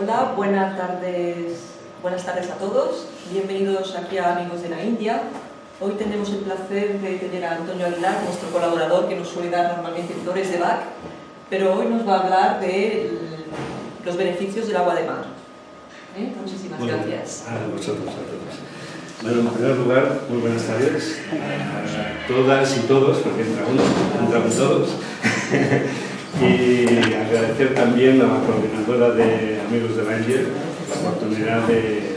Hola, buenas tardes a todos. Bienvenidos aquí a Amigos de la India. Hoy tenemos el placer de tener a Antonio Aguilar, nuestro colaborador, que nos suele dar normalmente flores de Bach, pero hoy nos va a hablar de los beneficios del agua de mar. Muchísimas gracias. A vosotros, a todos. Bueno, en primer lugar, muy buenas tardes a todas y todos, porque entramos todos. Y agradecer también a la coordinadora de Amigos de la India la oportunidad de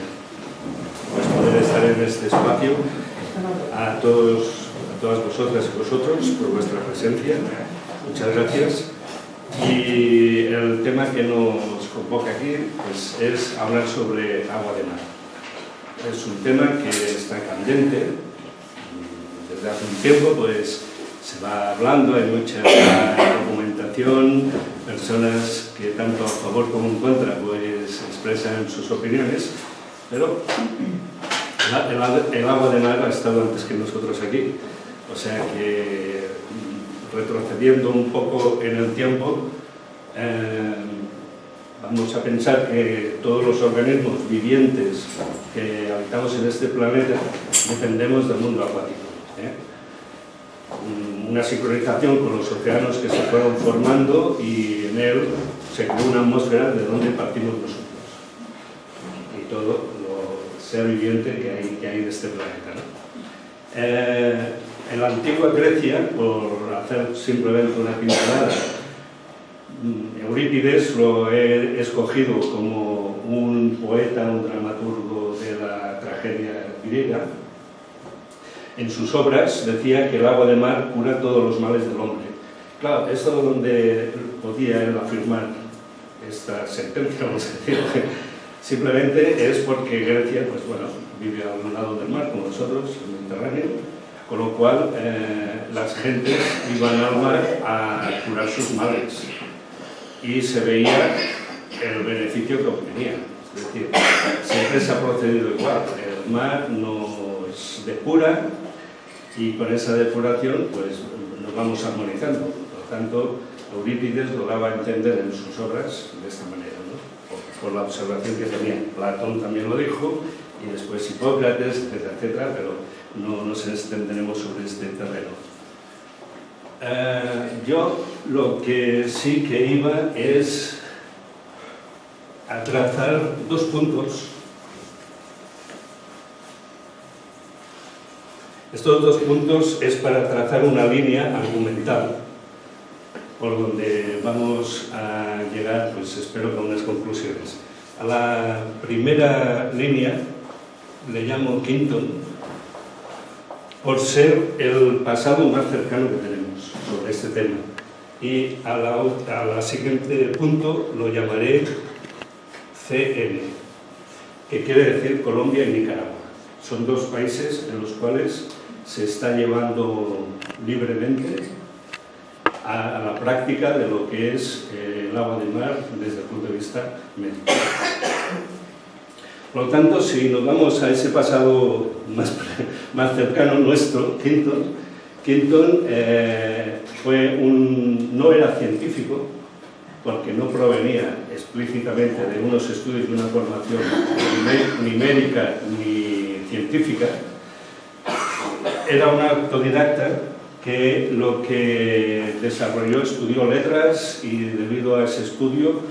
poder estar en este espacio. A todas vosotras y vosotros por vuestra presencia. Muchas gracias. Y el tema que nos convoca aquí pues, es hablar sobre agua de mar. Es un tema que está candente. Desde hace un tiempo pues, se va hablando, hay mucha documentación, personas que tanto a favor como en contra pues, expresan sus opiniones, pero el agua de mar ha estado antes que nosotros aquí, o sea que retrocediendo un poco en el tiempo, vamos a pensar que todos los organismos vivientes que habitamos en este planeta dependemos del mundo acuático. Una sincronización con los océanos que se fueron formando y en él se creó una atmósfera de donde partimos nosotros y todo lo ser viviente que hay en este planeta, ¿no? En la antigua Grecia, por hacer simplemente una pincelada, Eurípides lo he escogido como un poeta, un dramaturgo de la tragedia griega. En sus obras decía que el agua de mar cura todos los males del hombre. Claro, eso donde podía él afirmar esta sentencia, vamos a decir, simplemente es porque Grecia, pues bueno, vive al lado del mar, como nosotros, el Mediterráneo, con lo cual las gentes iban al mar a curar sus males y se veía el beneficio que obtenían. Es decir, siempre se ha procedido igual, el mar nos depura y con esa depuración pues nos vamos armonizando. Por lo tanto, Eurípides lo daba a entender en sus obras de esta manera, ¿no? Por la observación que tenía. Platón también lo dijo, y después Hipócrates, etcétera, etcétera, pero no nos extenderemos sobre este terreno. Yo lo que sí que iba es a trazar dos puntos. Estos dos puntos es para trazar una línea argumental por donde vamos a llegar, pues espero, con unas conclusiones. A la primera línea le llamo Quinton por ser el pasado más cercano que tenemos sobre este tema. Y a la siguiente punto lo llamaré CN, que quiere decir Colombia y Nicaragua. Son dos países en los cuales se está llevando libremente a la práctica de lo que es el agua de mar desde el punto de vista médico. Por lo tanto, si nos vamos a ese pasado más cercano nuestro, Quinton no era científico, porque no provenía explícitamente de unos estudios de una formación ni médica ni científica. Era un autodidacta que lo que desarrolló, estudió letras y debido a ese estudio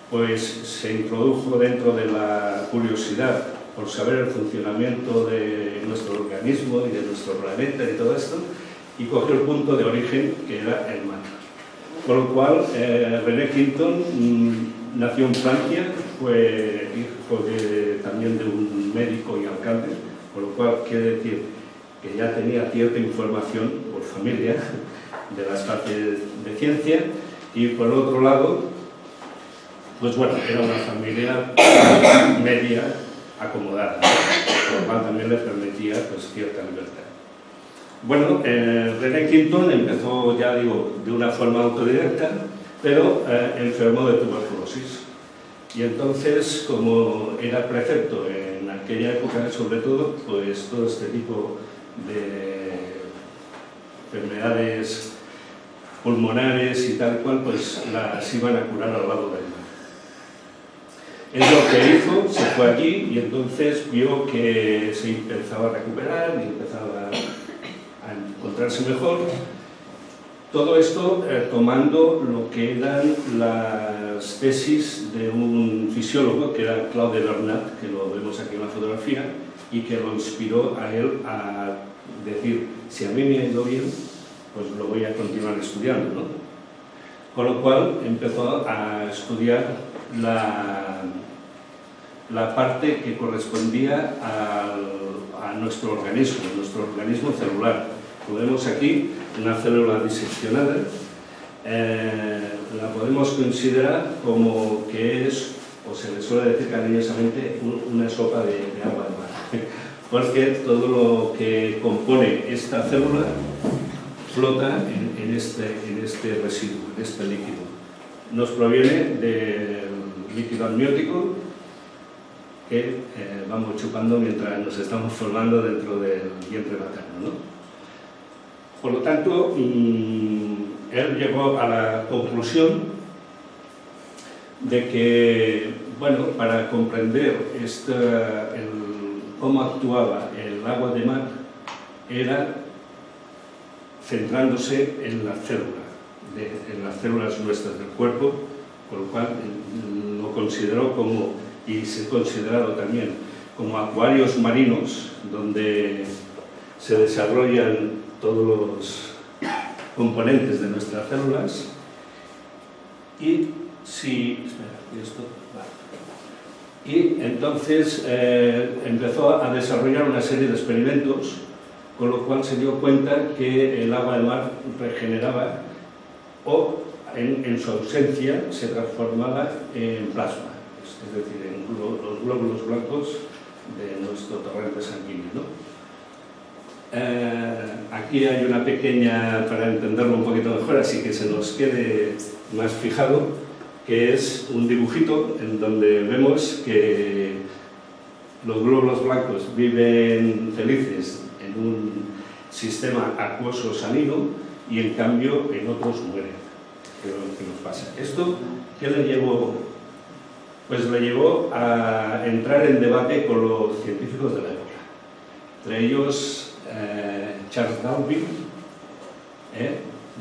pues se introdujo dentro de la curiosidad por saber el funcionamiento de nuestro organismo y de nuestro planeta y todo esto, y cogió el punto de origen que era el mar. Con lo cual René Quinton nació en Francia, fue hijo también de un médico y alcalde, con lo cual quiere decir que ya tenía cierta información por familia de las partes de ciencia, y por otro lado, pues bueno, era una familia media acomodada, por lo cual también le permitía pues, cierta libertad. Bueno, René Quinton empezó, ya digo, de una forma autodidacta, pero enfermó de tuberculosis. Y entonces, como era precepto en aquella época, sobre todo, pues todo este tipo de enfermedades pulmonares y tal cual, pues las iban a curar al lado del mar. Es lo que hizo, se fue allí y entonces vio que se empezaba a recuperar y empezaba a encontrarse mejor. Todo esto tomando lo que eran las tesis de un fisiólogo que era Claude Bernard, que lo vemos aquí en la fotografía, y que lo inspiró a él a decir, si a mí me ha ido bien, pues lo voy a continuar estudiando, ¿no? Con lo cual empezó a estudiar la parte que correspondía a nuestro organismo celular. Como vemos aquí, una célula diseccionada, la podemos considerar como que es, o se le suele decir cariñosamente, una sopa de agua de mar, porque todo lo que compone esta célula flota en este residuo, en este líquido. Nos proviene del líquido amniótico que vamos chupando mientras nos estamos formando dentro del vientre materno, ¿no? Por lo tanto, él llegó a la conclusión de que, bueno, para comprender cómo actuaba el agua de mar, era centrándose en la célula, en las células nuestras del cuerpo, con lo cual lo consideró como, y se ha considerado también, como acuarios marinos, donde se desarrollan todos los componentes de nuestras células. Y entonces empezó a desarrollar una serie de experimentos, con lo cual se dio cuenta que el agua de mar regeneraba o en su ausencia se transformaba en plasma, es decir, en los glóbulos blancos de nuestro torrente sanguíneo, ¿no? Aquí hay una pequeña, para entenderlo un poquito mejor, así que se nos quede más fijado, que es un dibujito en donde vemos que los glóbulos blancos viven felices en un sistema acuoso salino y en cambio en otros mueren. ¿Qué nos pasa? ¿Esto qué le llevó? Pues le llevó a entrar en debate con los científicos de la época. Entre ellos Charles Darwin,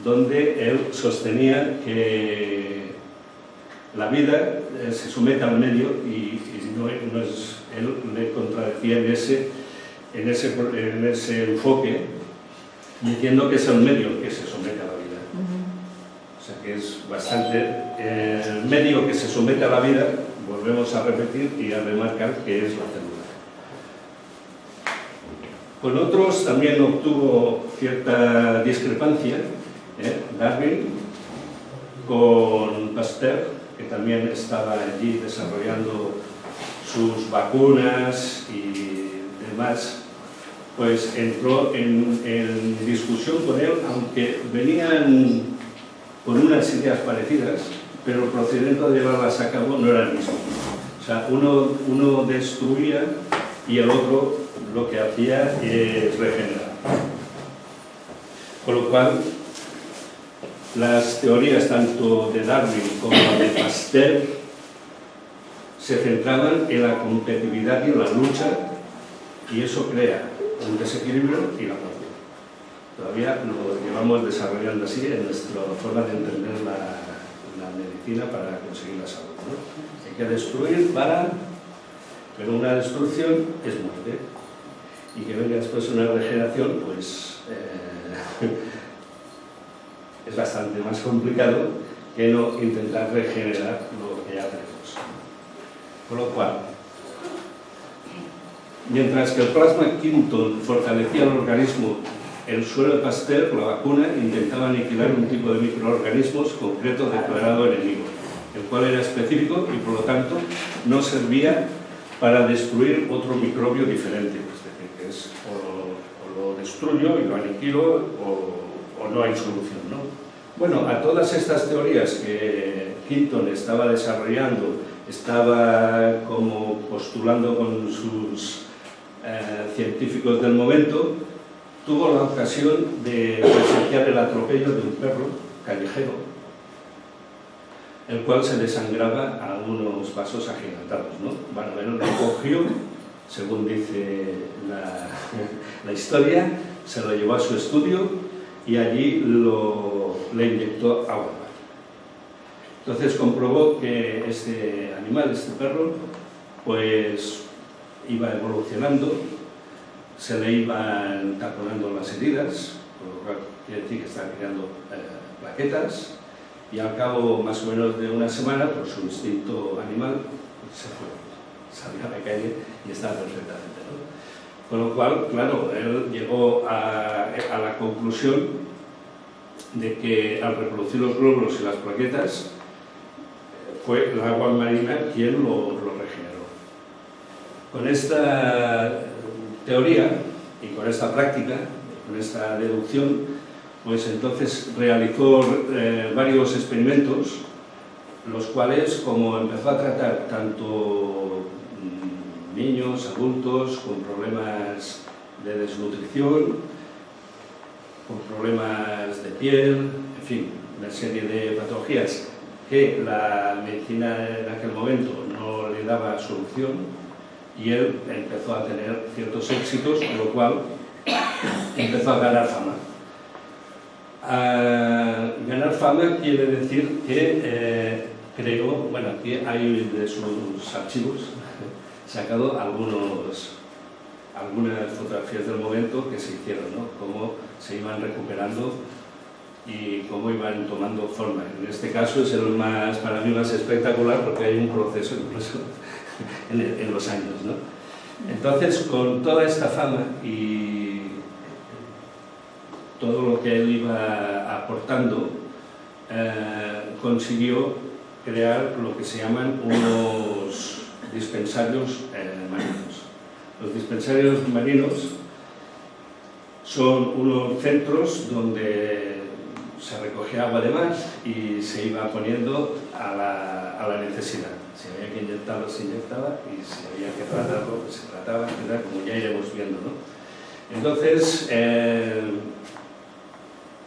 donde él sostenía que la vida se somete al medio y no es, él le contradecía en ese enfoque, diciendo que es el medio el que se somete a la vida. O sea que es bastante el medio que se somete a la vida, volvemos a repetir y a remarcar que es la célula. Con otros también obtuvo cierta discrepancia, Darwin, con Pasteur, que también estaba allí desarrollando sus vacunas y demás, pues entró en discusión con él, aunque venían con unas ideas parecidas, pero el procedimiento de llevarlas a cabo no era el mismo. O sea, uno destruía y el otro lo que hacía es regenerar. Con lo cual, las teorías tanto de Darwin como de Pasteur se centraban en la competitividad y en la lucha, y eso crea un desequilibrio y la muerte. Todavía lo llevamos desarrollando así en nuestra forma de entender la medicina para conseguir la salud, ¿no? Hay que destruir pero una destrucción es muerte. Y que venga después una regeneración, pues es bastante más complicado que no intentar regenerar lo que ya tenemos. Con lo cual, mientras que el plasma Quinton fortalecía el organismo, el suero de Pasteur, la vacuna, intentaba aniquilar un tipo de microorganismos concreto declarado enemigo, el cual era específico y por lo tanto no servía para destruir otro microbio diferente. Es decir, que es o lo destruyo y lo aniquilo o no hay solución, ¿no? Bueno, a todas estas teorías que Quinton estaba desarrollando, estaba como postulando con sus científicos del momento, tuvo la ocasión de presenciar el atropello de un perro callejero el cual se desangraba a unos pasos agigantados, ¿no? Bueno, él lo cogió, según dice la historia, se lo llevó a su estudio y allí le inyectó agua. Entonces comprobó que este animal, este perro, pues iba evolucionando, se le iban taponando las heridas, por lo cual quiere decir que estaba creando plaquetas, y al cabo más o menos de una semana, por su instinto animal, se fue, salió a la calle y estaba perfectamente, ¿no? Con lo cual, claro, él llegó a la conclusión de que al reproducir los glóbulos y las plaquetas, fue el agua marina quien lo regeneró. Con esta teoría y con esta práctica, con esta deducción, pues entonces realizó varios experimentos, los cuales, como empezó a tratar tanto niños, adultos, con problemas de desnutrición, con problemas de piel, en fin, una serie de patologías que la medicina en aquel momento no le daba solución, y él empezó a tener ciertos éxitos, con lo cual empezó a ganar fama. Ganar fama quiere decir que creó, bueno, aquí hay de sus archivos sacado algunas fotografías del momento que se hicieron, ¿no? Cómo se iban recuperando y cómo iban tomando forma. En este caso es el más, para mí, más espectacular, porque hay un proceso incluso en los años, ¿no? Entonces, con toda esta fama y todo lo que él iba aportando, consiguió crear lo que se llaman unos dispensarios marinos. Los dispensarios marinos son unos centros donde se recogía agua de mar y se iba poniendo a la necesidad. Si había que inyectarlo, se inyectaba, y si había que tratarlo, pues se trataba, etc., como ya iremos viendo, ¿no? Entonces,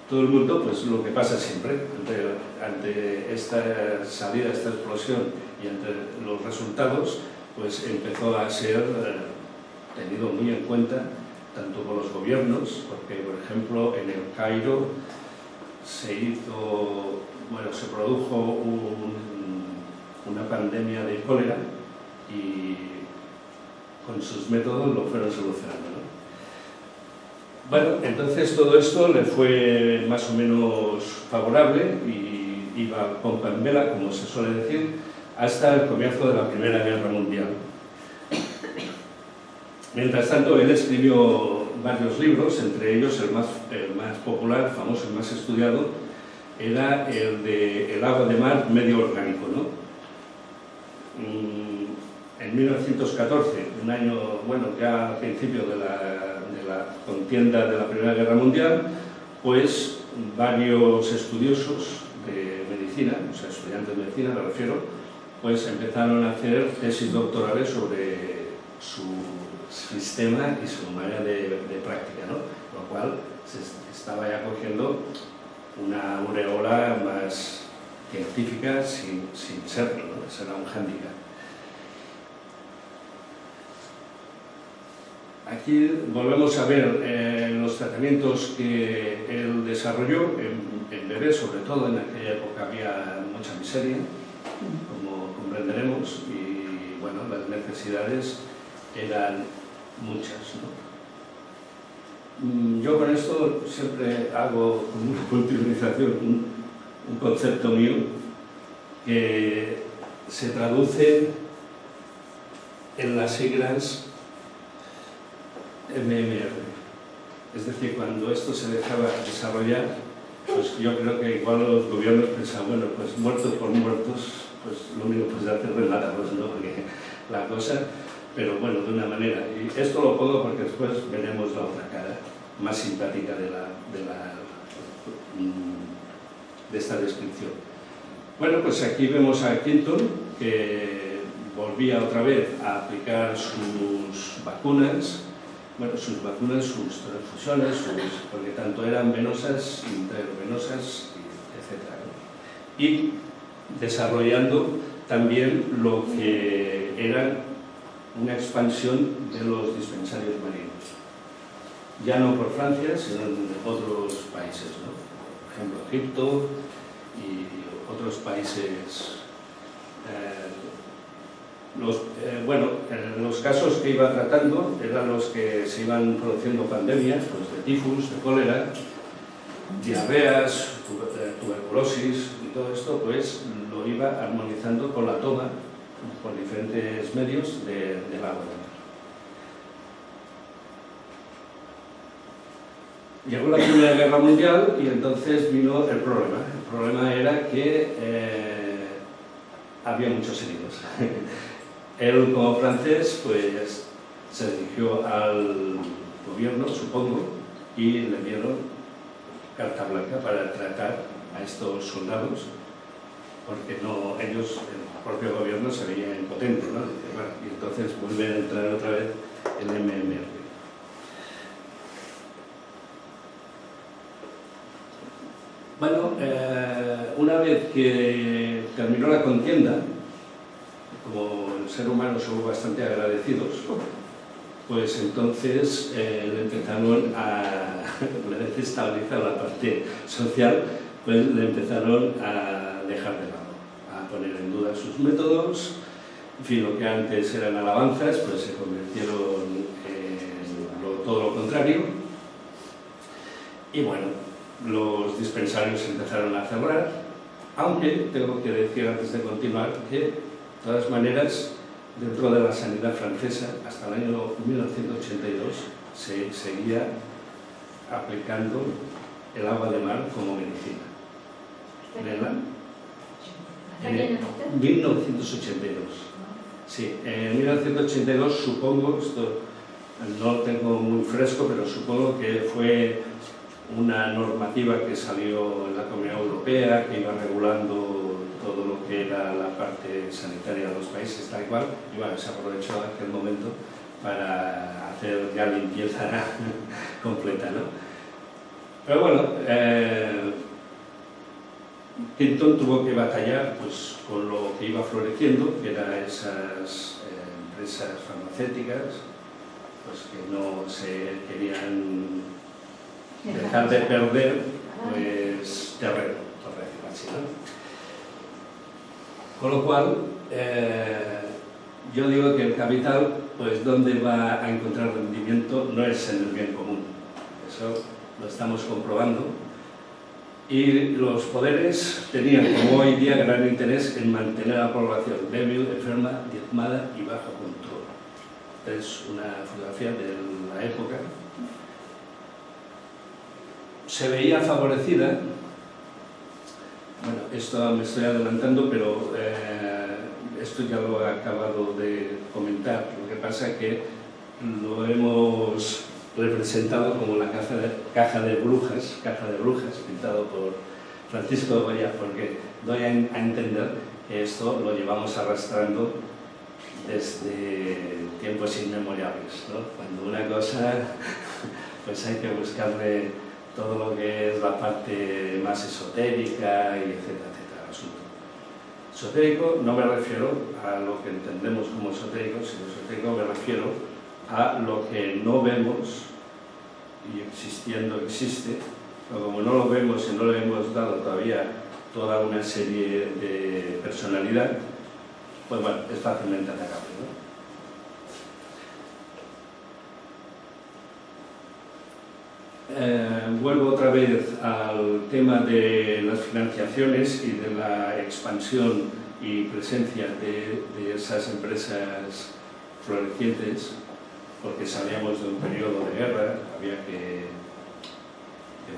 todo el mundo, pues lo que pasa siempre, ante esta salida, esta explosión y ante los resultados, pues empezó a ser tenido muy en cuenta tanto por los gobiernos, porque por ejemplo en el Cairo se produjo una pandemia de cólera, y con sus métodos lo fueron solucionando, ¿no? Bueno, entonces todo esto le fue más o menos favorable y iba pompa en vela, como se suele decir, hasta el comienzo de la Primera Guerra Mundial. Mientras tanto, él escribió varios libros, entre ellos el más popular, famoso, el más estudiado, era el de El agua de mar medio orgánico, ¿no? En 1914, un año, bueno, ya al principio de la contienda de la Primera Guerra Mundial, pues varios estudiosos de medicina, o sea, estudiantes de medicina me refiero, pues empezaron a hacer tesis doctorales sobre su sistema y su manera de práctica, ¿no? Lo cual se estaba ya cogiendo una aureola más científica sin serlo, ¿no? Eso era un hándicap. Aquí volvemos a ver los tratamientos que él desarrolló en bebés, sobre todo. En aquella época había mucha miseria, como comprenderemos, y bueno, las necesidades eran muchas, ¿no? Yo con esto siempre hago una puntualización, un concepto mío que se traduce en las siglas MMR. Es decir, cuando esto se dejaba desarrollar, pues yo creo que igual los gobiernos pensaban, bueno, pues muertos por muertos, pues lo único que se hace es relatarlos, ¿no? Porque la cosa, pero bueno, de una manera. Y esto lo pongo porque después veremos la otra cara, más simpática de esta descripción. Bueno, pues aquí vemos a Quinton, que volvía otra vez a aplicar sus vacunas, sus transfusiones, porque tanto eran venosas, intravenosas, etc., ¿no? Y desarrollando también lo que era una expansión de los dispensarios marinos, ya no por Francia, sino en otros países, ¿no? Por ejemplo, Egipto y otros países. Los casos que iba tratando eran los que se iban produciendo pandemias, pues de tifus, de cólera, diarreas, tuberculosis y todo esto, pues lo iba armonizando con la toma por diferentes medios del agua. Llegó la Primera Guerra Mundial y entonces vino el problema. El problema era que había muchos heridos. Él, como francés, pues se dirigió al gobierno, supongo, y le dieron carta blanca para tratar a estos soldados, porque no, ellos, el propio gobierno, se veía impotente, ¿no? Y entonces vuelve a entrar otra vez el MMR. Bueno, una vez que terminó la contienda, como el ser humano somos bastante agradecidos, pues entonces le empezaron a desestabilizar la parte social, pues le empezaron a dejar de lado, a poner en duda sus métodos. En fin, lo que antes eran alabanzas, pues se convirtieron en todo lo contrario. Y bueno, los dispensarios empezaron a cerrar, aunque tengo que decir antes de continuar que, de todas maneras, dentro de la sanidad francesa, hasta el año 1982, se seguía aplicando el agua de mar como medicina. En 1982. Sí, en 1982 supongo, esto no lo tengo muy fresco, pero supongo que fue una normativa que salió en la Comunidad Europea, que iba regulando todo lo que era la parte sanitaria de los países, tal cual, y bueno, se aprovechó aquel momento para hacer ya limpieza completa, ¿no? Pero bueno, Clinton tuvo que batallar pues, con lo que iba floreciendo, que eran esas empresas farmacéuticas, pues que no se querían dejar de perder pues, terreno, por decirlo así, ¿no? Con lo cual, yo digo que el capital, pues donde va a encontrar rendimiento no es en el bien común. Eso lo estamos comprobando. Y los poderes tenían, como hoy día, gran interés en mantener a la población débil, enferma, diezmada y bajo control. Es una fotografía de la época. Se veía favorecida. Bueno, esto me estoy adelantando, pero esto ya lo he acabado de comentar. Lo que pasa es que lo hemos representado como la caja de brujas, pintado por Francisco de Goya, porque doy a entender que esto lo llevamos arrastrando desde tiempos inmemoriales, ¿no? Cuando una cosa, pues hay que buscarle todo lo que es la parte más esotérica, y etcétera, etcétera, asunto. Esotérico no me refiero a lo que entendemos como esotérico, sino esotérico me refiero a lo que no vemos y existiendo existe, pero como no lo vemos y no le hemos dado todavía toda una serie de personalidad, pues bueno, es fácilmente atacable, ¿no? Vuelvo otra vez al tema de las financiaciones y de la expansión y presencia de esas empresas florecientes, porque salíamos de un periodo de guerra, había que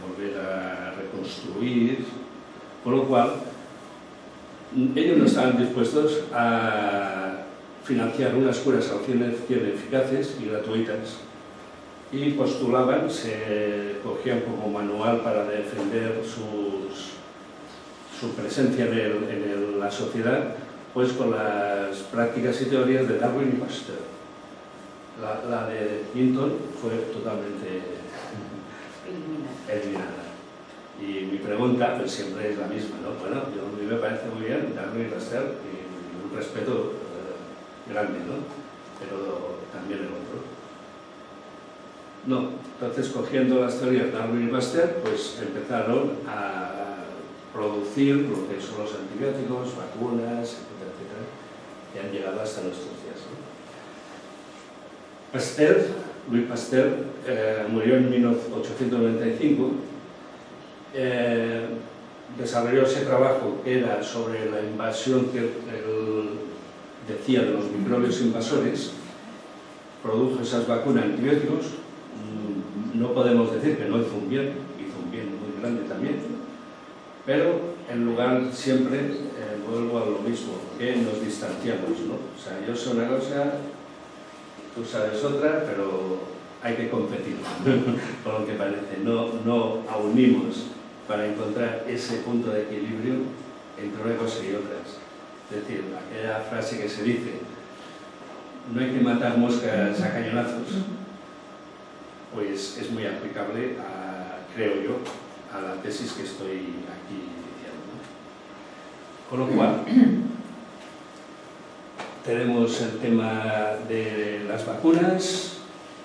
volver a reconstruir, con lo cual ellos no estaban dispuestos a financiar unas curas al 100% eficaces y gratuitas, y postulaban, se cogían como manual para defender su presencia en la sociedad, pues con las prácticas y teorías de Darwin y Pasteur. La de Clinton fue totalmente eliminada. Y mi pregunta pues siempre es la misma, ¿no? Bueno, a mí me parece muy bien Darwin y Pasteur y un respeto grande, ¿no? Pero también el otro. No, entonces cogiendo las teorías de Darwin y Pasteur, pues empezaron a producir lo que son los antibióticos, vacunas, etcétera, etcétera, que han llegado hasta nuestros días, ¿no? Pasteur, Louis Pasteur, murió en 1895. Desarrolló ese trabajo que era sobre la invasión que él decía de los microbios invasores, produjo esas vacunas antibióticos. No podemos decir que no hizo un bien muy grande también, pero en lugar siempre vuelvo a lo mismo, que nos distanciamos, ¿no? O sea, yo sé una cosa, tú sabes otra, pero hay que competir por lo que parece, no unimos para encontrar ese punto de equilibrio entre una cosa y otras. Es decir, aquella frase que se dice, no hay que matar moscas a cañonazos, pues es muy aplicable, creo yo, a la tesis que estoy aquí diciendo, ¿no? Con lo cual, tenemos el tema de las vacunas.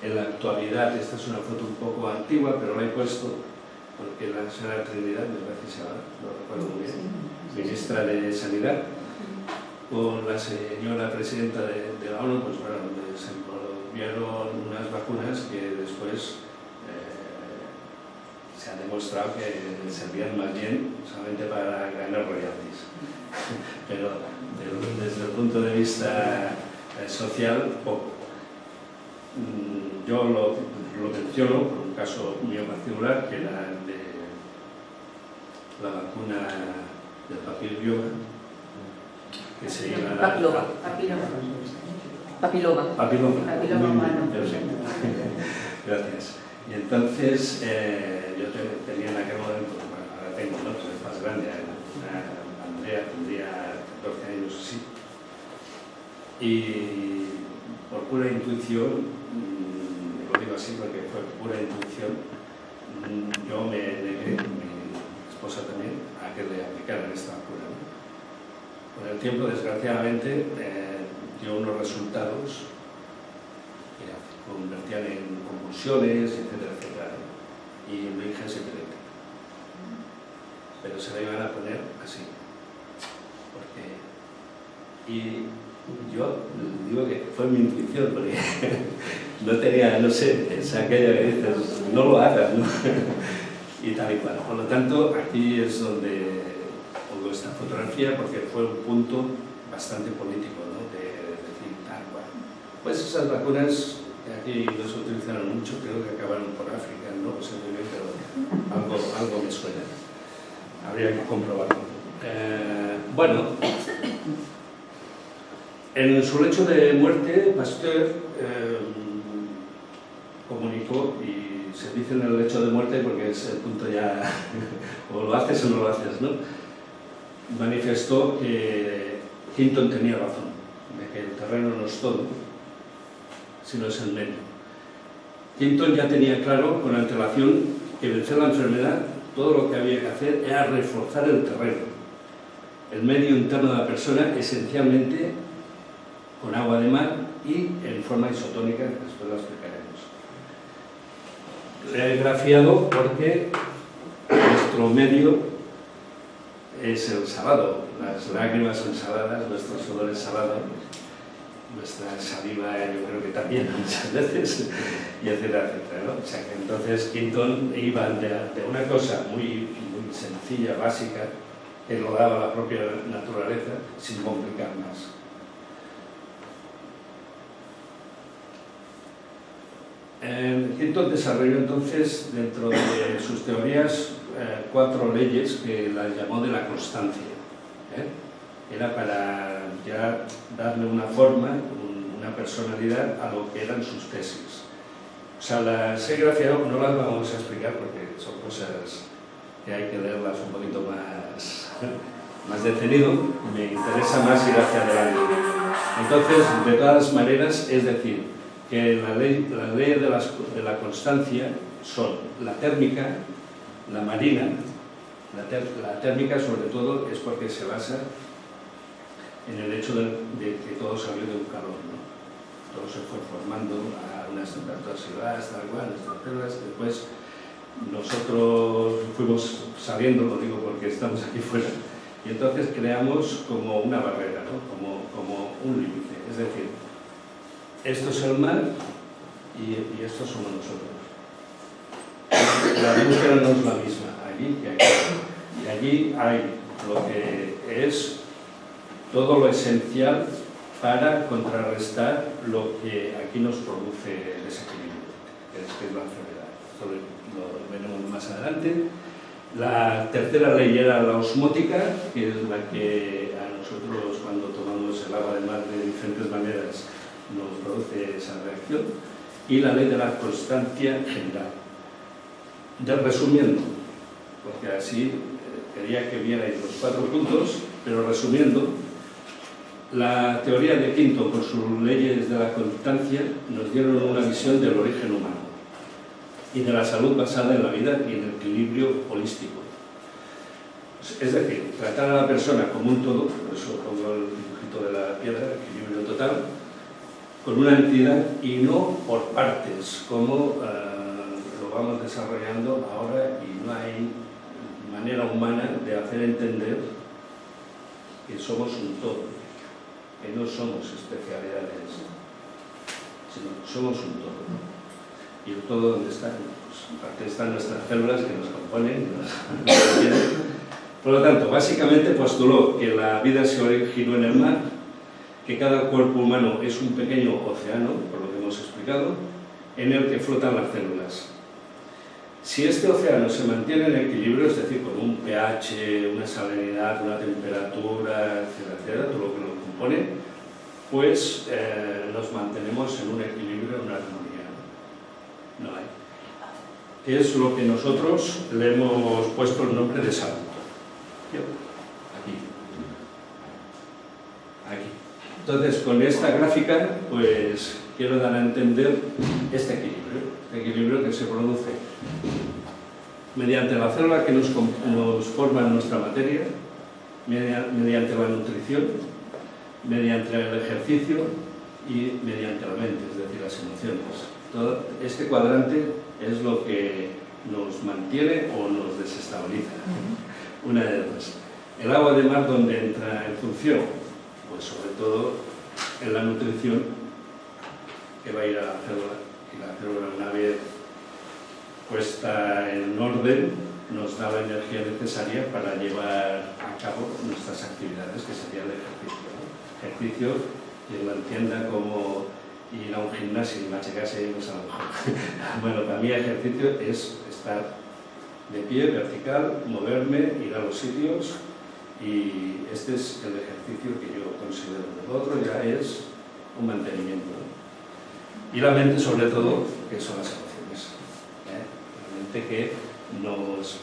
En la actualidad, esta es una foto un poco antigua, pero la he puesto porque la señora Trinidad, me parece que se llama, no recuerdo muy bien, ministra de Sanidad, con la señora presidenta de la ONU, pues bueno, se envolvieron unas vacunas que después se ha demostrado que servían más bien solamente para ganar royalties. Pero desde el punto de vista social, poco. Yo lo menciono por un caso mío particular, que era el de la vacuna del papiloma, que se llama papiloma humano. Perfecto. Gracias. Y entonces yo tenía en aquel momento, bueno, ahora tengo, ¿no? Pues es más grande, Andrea tendría 14 años así, y por pura intuición, lo digo así porque fue pura intuición, yo me negué, mi esposa también, a que le aplicaran esta vacuna, ¿no? Con el tiempo, desgraciadamente, dio unos resultados que convertían en convulsiones, etcétera, etcétera, y mi hija es epiléptica. Pero se la iban a poner así, porque... Y yo digo que fue mi intuición, porque no tenía, no sé, es aquella que dices, no lo hagas, ¿no? Y tal y cual. Por lo tanto, aquí es donde pongo esta fotografía, porque fue un punto bastante político, ¿no? De decir, tal cual. Pues esas vacunas, que aquí no se utilizaron mucho, creo que acabaron por África, no sé muy bien, pero algo me suena. Habría que comprobarlo. Bueno, en su lecho de muerte, Pasteur comunicó, y se dice en el lecho de muerte porque es el punto ya, o lo haces o no lo haces, ¿no? Manifestó que Hinton tenía razón, de que el terreno no es todo, sino es el medio. Hinton ya tenía claro, con antelación, que vencer la enfermedad, todo lo que había que hacer era reforzar el terreno, el medio interno de la persona, esencialmente con agua de mar y en forma isotónica, después lo explicaremos. Le he grafiado porque nuestro medio es el salado, las lágrimas son saladas, nuestro sudor es salado, nuestra saliva yo creo que también muchas veces, y etcétera, etcétera, ¿no? O sea que entonces Hinton iba de una cosa muy sencilla, básica, que lo daba la propia naturaleza, sin complicar más. Hinton desarrolló entonces, dentro de sus teorías, 4 leyes que las llamó de la constancia. Era para ya darle una forma, una personalidad a lo que eran sus tesis. O sea, las he grafiado, no las vamos a explicar porque son cosas que hay que leerlas un poquito más detenido, me interesa más ir hacia adelante. Entonces, de todas maneras, es decir, que las leyes de la constancia son la térmica, la marina, La térmica, sobre todo, es porque se basa en el hecho de que todo salió de un calor, ¿no? Todo se fue formando a unas temperaturas elevadas, tal cual, nuestras células. Después nosotros fuimos saliendo, lo digo porque estamos aquí fuera, y entonces creamos como una barrera, ¿no? Como un límite. Es decir, esto es el mar y estos somos nosotros. La atmósfera no es la misma allí que aquí. Y allí hay lo que es todo lo esencial para contrarrestar lo que aquí nos produce desequilibrio, que es la enfermedad. Esto lo veremos más adelante. La tercera ley era la osmótica, que es la que a nosotros, cuando tomamos el agua de mar de diferentes maneras, nos produce esa reacción. Y la ley de la constancia general. Resumiendo, porque así quería que vierais los 4 puntos, pero resumiendo, la teoría de Quinto, por sus leyes de la constancia, nos dieron una visión del origen humano y de la salud basada en la vida y en el equilibrio holístico. Es decir, tratar a la persona como un todo, por eso pongo el dibujito de la piedra, equilibrio total, con una entidad y no por partes, como lo vamos desarrollando ahora, y no hay manera humana de hacer entender que somos un todo, que no somos especialidades, sino que somos un todo, ¿no? ¿Y el todo dónde está? Pues en parte están nuestras células que nos componen, que nos mantienen. Por lo tanto, básicamente postuló que la vida se originó en el mar, que cada cuerpo humano es un pequeño océano, por lo que hemos explicado, en el que flotan las células. Si este océano se mantiene en equilibrio, es decir, con un pH, una salinidad, una temperatura, etcétera, todo lo que lo compone, pues nos mantenemos en un equilibrio, en una armonía. No hay. Es lo que nosotros le hemos puesto el nombre de salud. Aquí. Aquí. Entonces, con esta gráfica, pues quiero dar a entender este equilibrio que se produce mediante la célula que nos forma nuestra materia, mediante la nutrición, mediante el ejercicio y mediante la mente, es decir, las emociones. Todo este cuadrante es lo que nos mantiene o nos desestabiliza. Una de ellas. El agua de mar, ¿dónde entra en función? Pues sobre todo en la nutrición, que va a ir a la célula, y la célula, una vez puesta en orden, nos da la energía necesaria para llevar a cabo nuestras actividades, que sería el ejercicio, ¿no? Ejercicio, quien lo entienda como ir a un gimnasio y machacarse, pues a lo mejor. Bueno, para mí ejercicio es estar de pie, vertical, moverme, ir a los sitios, y este es el ejercicio que yo considero. Lo otro ya es un mantenimiento, ¿no? Y la mente, sobre todo, que son las emociones, ¿eh? La mente que nos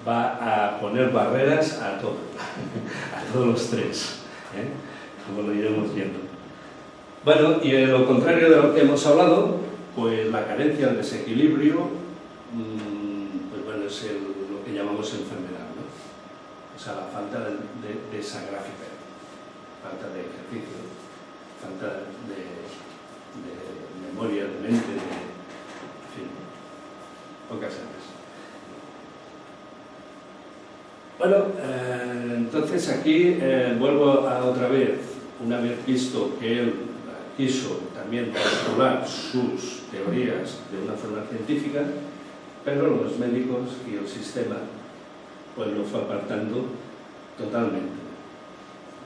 va a poner barreras a todo, a todos los tres, ¿eh? Como lo iremos viendo. Bueno, y en lo contrario de lo que hemos hablado, pues la carencia, el desequilibrio, pues bueno, es lo que llamamos enfermedad, ¿no? O sea, la falta de esa gráfica, falta de ejercicio, falta de memoria, de mente, en fin, pocas veces. Bueno, entonces aquí vuelvo a otra vez, una vez visto que él quiso también postular sus teorías de una forma científica, pero los médicos y el sistema pues lo fue apartando totalmente,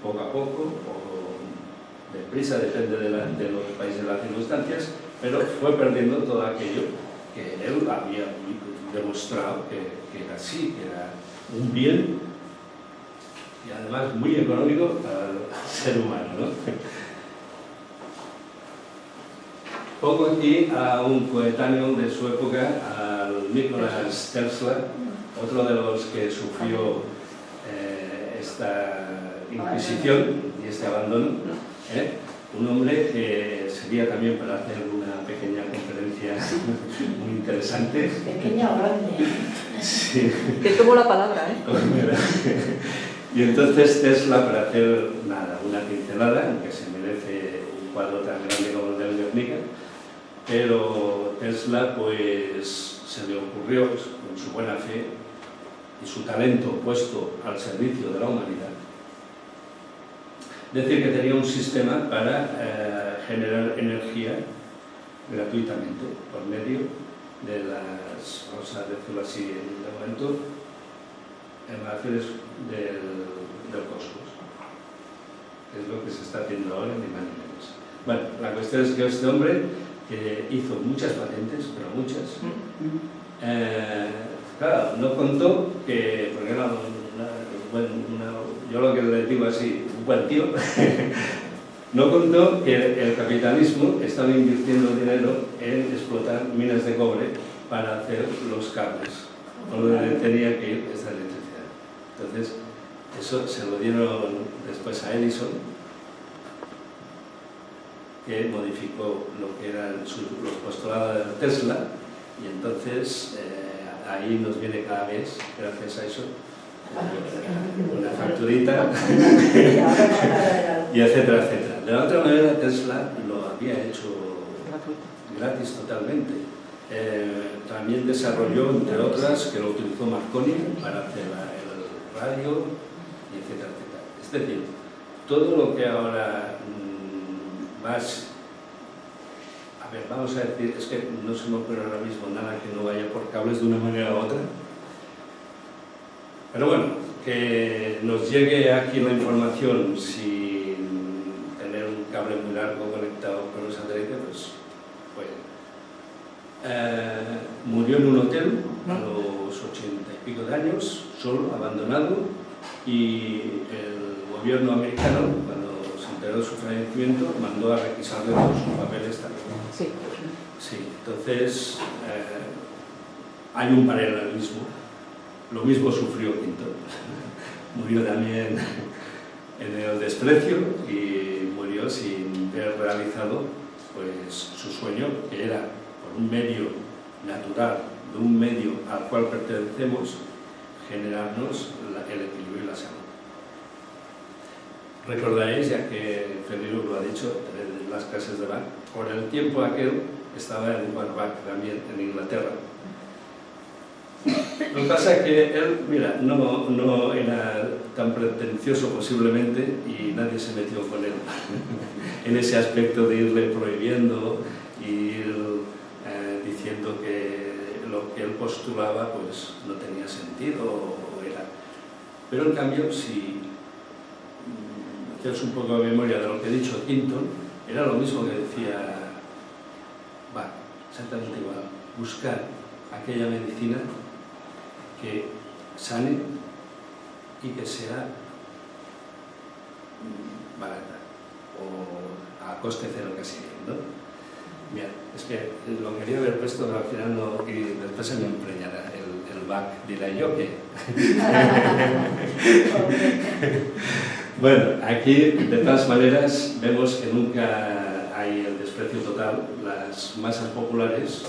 poco a poco, o deprisa, depende de los países y las circunstancias, pero fue perdiendo todo aquello que él había demostrado que era así, que era un bien y además muy económico para el ser humano, ¿no? Pongo aquí a un coetáneo de su época, al Nicholas Tesla, otro de los que sufrió esta inquisición y este abandono, ¿eh? Un hombre que sería también para hacer una pequeña conferencia muy interesante. Pequeña o grande. Sí. Te tomo la palabra, ¿eh? Y entonces Tesla, para hacer nada, una pincelada, aunque se merece un cuadro tan grande como el del Guernica, pero Tesla pues se le ocurrió, con su buena fe y su talento puesto al servicio de la humanidad, decir que tenía un sistema para generar energía gratuitamente por medio de las, vamos a decirlo así de momento, emanaciones del cosmos. Es lo que se está haciendo ahora, ni más ni menos. Bueno, la cuestión es que este hombre, que hizo muchas patentes, pero muchas, claro, no contó que, porque era yo lo que le digo así, un buen tío, no contó que el capitalismo estaba invirtiendo dinero en explotar minas de cobre para hacer los cables, por donde tenía que ir esta electricidad. Entonces, eso se lo dieron después a Edison, que modificó lo que eran los postulados de Tesla, y entonces ahí nos viene cada mes, gracias a eso, una facturita, y etcétera, etcétera. De la otra manera, Tesla lo había hecho gratis totalmente. También desarrolló, entre otras, que lo utilizó Marconi para hacer el radio, y etcétera, etcétera. Es decir, todo lo que ahora más... A ver, vamos a decir, es que no se me ocurre ahora mismo nada que no vaya por cables de una manera u otra. Pero bueno, que nos llegue aquí la información sin tener un cable muy largo conectado con un satélite, pues murió en un hotel a los 80 y pico de años, solo, abandonado, y el gobierno americano, cuando se enteró de su fallecimiento, mandó a requisarle todos sus papeles también. Sí. Sí, entonces hay un paralelismo. Lo mismo sufrió Quinto. Murió también en el desprecio y murió sin haber realizado pues, su sueño, que era, por un medio natural, de un medio al cual pertenecemos, generarnos el equilibrio y la salud. Recordaréis, ya que Federico lo ha dicho, en las clases de Bach, por el tiempo aquel estaba en Bach también, en Inglaterra. Lo que pasa es que él, mira, no era tan pretencioso posiblemente y nadie se metió con él en ese aspecto de irle prohibiendo y ir diciendo que lo que él postulaba pues no tenía sentido o era. Pero en cambio, si hacéis un poco de memoria de lo que he dicho Quinton, era lo mismo que decía Bach, exactamente igual, buscar aquella medicina que sane y que sea barata o a coste cero casi, ¿no? Bien, es que lo quería haber puesto, pero al final no, y después se me empreñará el Bach, diré yo que... Bueno, aquí de todas maneras vemos que nunca hay el desprecio total. Las masas populares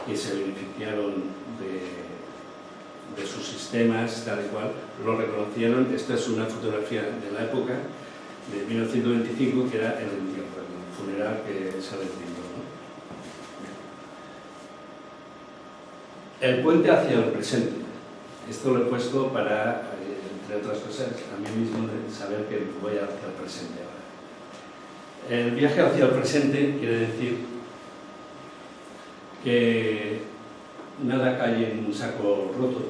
que se beneficiaron de sus sistemas, tal y cual, lo reconocieron. Esta es una fotografía de la época de 1925, que era el entierro, el funeral que se le brindó, ¿no? El puente hacia el presente. Esto lo he puesto para, entre otras cosas, a mí mismo saber que voy hacia el presente ahora. El viaje hacia el presente quiere decir que nada cae en un saco roto,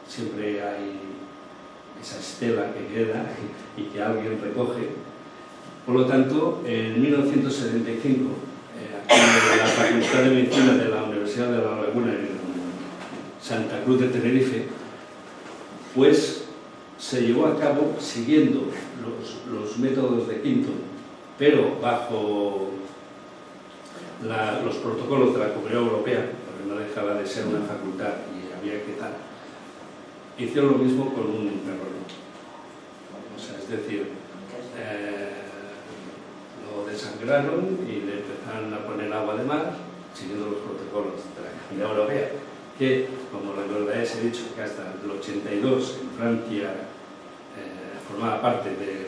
siempre hay esa estela que queda y que alguien recoge. Por lo tanto, en 1975, aquí en la Facultad de Medicina de la Universidad de La Laguna, en Santa Cruz de Tenerife, pues se llevó a cabo siguiendo los métodos de Quinton, pero bajo los protocolos de la Comunidad Europea, porque no dejaba de ser una facultad y había que tal. Hicieron lo mismo con un perro. O sea, es decir, lo desangraron y le empezaron a poner agua de mar, siguiendo los protocolos de la Comunidad Europea. que, como recordaréis, he dicho que hasta el 82 en Francia formaba parte del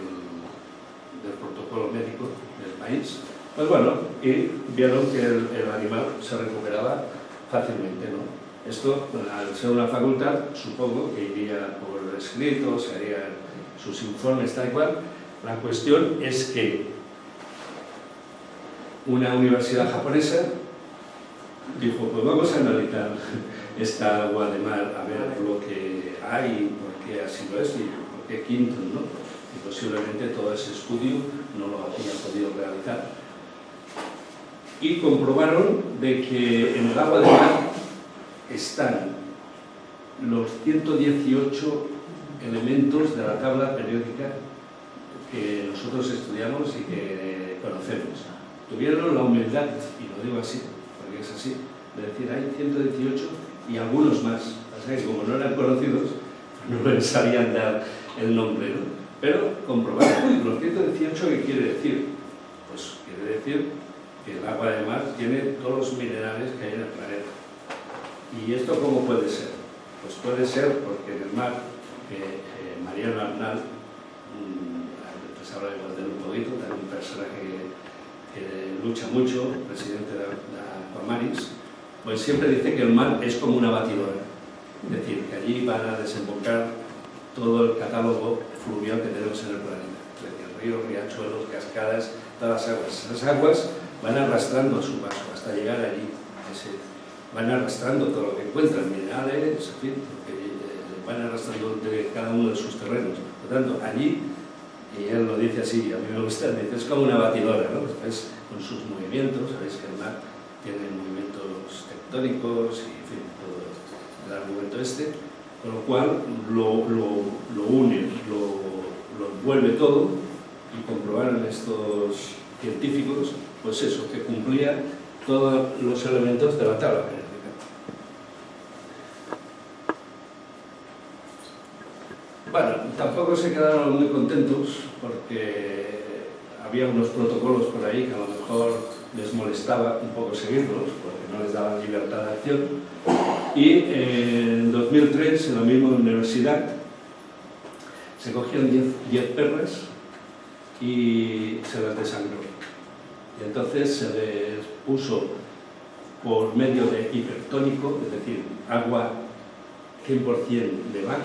protocolo médico del país, pues bueno, y vieron que el animal se recuperaba fácilmente, ¿no? Esto, al ser una facultad, supongo que iría por escrito, se harían sus informes tal cual. La cuestión es que una universidad japonesa dijo, pues vamos a analizar esta agua de mar, a ver lo que hay, por qué así lo es y por qué Quinton, ¿no? Y posiblemente todo ese estudio no lo había podido realizar. Y comprobaron de que en el agua de mar están los 118 elementos de la tabla periódica que nosotros estudiamos y que conocemos. Tuvieron la humildad, y lo digo así, porque es así, de decir, hay 118 y algunos más. O sea, que como no eran conocidos, no les sabían dar el nombre, ¿no? Pero comprobaron, los 118, ¿qué quiere decir? Pues quiere decir que el agua de mar tiene todos los minerales que hay en el planeta. ¿Y esto cómo puede ser? Pues puede ser porque en el mar, Mariano Arnal, pues hablaremos de él un poquito, también un personaje que lucha mucho, presidente de Aquamaris, pues siempre dice que el mar es como una batidora. Es decir, que allí van a desembocar todo el catálogo fluvial que tenemos en el planeta. Es decir, ríos, riachuelos, cascadas, todas las aguas. Esas aguas van arrastrando a su paso hasta llegar allí. Van arrastrando todo lo que encuentran, minerales, en fin, van arrastrando de cada uno de sus terrenos. Por lo tanto, allí, y él lo dice así, a mí me gusta, dice, es como una batidora, ¿no? Después, con sus movimientos, sabéis que el mar tiene movimientos tectónicos y, en fin, todo el argumento este, con lo cual lo une, lo envuelve todo, y comprobaron estos científicos, pues eso, que cumplía todos los elementos de la tabla periódica. Bueno, tampoco se quedaron muy contentos porque había unos protocolos por ahí que a lo mejor les molestaba un poco seguirlos porque no les daban libertad de acción, y en 2003 en la misma universidad se cogieron 10 perras y se las desangró. Y entonces se les puso por medio de hipertónico, es decir, agua 100% de mar,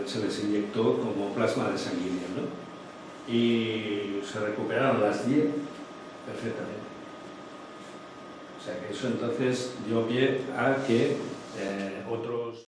se les inyectó como plasma de sanguíneo, ¿no? Y se recuperaron las 10 perfectamente. O sea que eso entonces dio pie a que otros